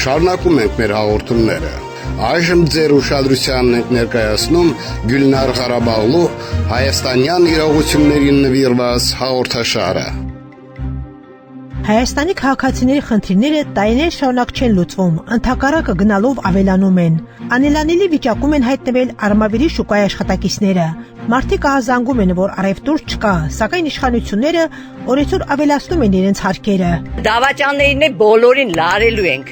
Շարունակում ենք մեր հաղորդումները։ Այժմ ձեր ուշադրությանն ենք ներկայացնում Գյուլնար Ղարաբաղլու հայաստանյան իրողություններին նվիրված հաղորդաշարը։ Հայաստանի քաղաքացիների խնդիրները տարիներ շարունակ չեն լուծվում, ընդհակառակը գնալով ավելանում են։ Անելանելի վիճակում են հայտնվել Արմավիրի շուկայի աշխատակիցները։ Մարդիկ ահազանգում են, որ առևտուր չկա, սակայն իշխանությունները օրեցօր ավելացնում են իրենց հարկերը։ Դավաճաններին բոլորին լարելու ենք։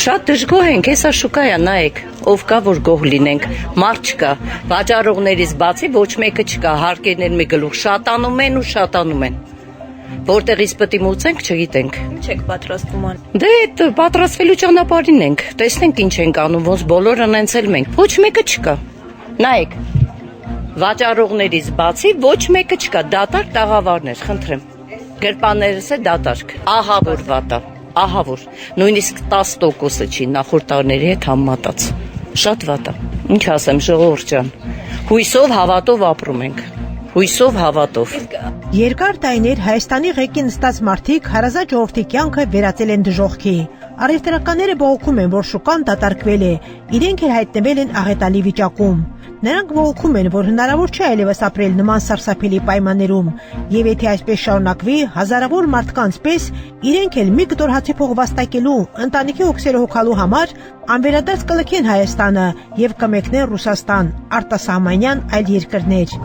Շատ դժգոհ ենք, հեսա շուկայա նայեք, ով կա որ գոհ լինենք, մարդ չկա, վաճառողներից բացի ոչ մեկը չկա, հարկերներ մի գլուխ շատանում են ու շատանում են։ Որտեղից պետք է մուծենք, չգիտենք։ Ինչ եք պատրաստվում ան։ Դե այդ պատրաստվելու ճանապարհին ենք։ Տեսնենք ինչ ենք անում, ոնց բոլորը նենցել մենք։ Ոչ մեկը չկա։ Նայեք։ Վաճառողներից բացի ոչ մեկը չկա, դատարկ տաղավարներ, խնդրեմ։ Գրպաններս է դատարկ։ Ահա որ վատա, ահա որ։ Նույնիսկ 10%-ը չի նախորդ տարիների հետ համեմատած։ Շատ վատա։ Ինչ ասեմ, ժողովուրդ ջան։ Հույսով, հավատով ապրում ենք։ Հույսով, հավատով։ Երկար տարիներ Հայաստանի ղեկի նստած մարդիկ հարազատ ժողովրդի կյանքը վերածել են դժոխքի։ Առևտրականները բողոքում են, որ շուկան դատարկվել է, իրենք էլ հայտնվել են աղետալի վիճակում։ Նրանք բողոքում են, որ հնարավոր չէ այլևս ապրել նման սարսափելի պայմաններում, եւ եթե այսպես շարունակվի, հազարավոր մարդկանց պես իրենք էլ մի կտոր հացի փող վաստակելու, ընտանիքի հոգսերը հոգալու համար անվերադարձ կլքեն Հայաստանը եւ կմեկնեն Ռուսաստան, արտասահմանյան այլ երկրներ։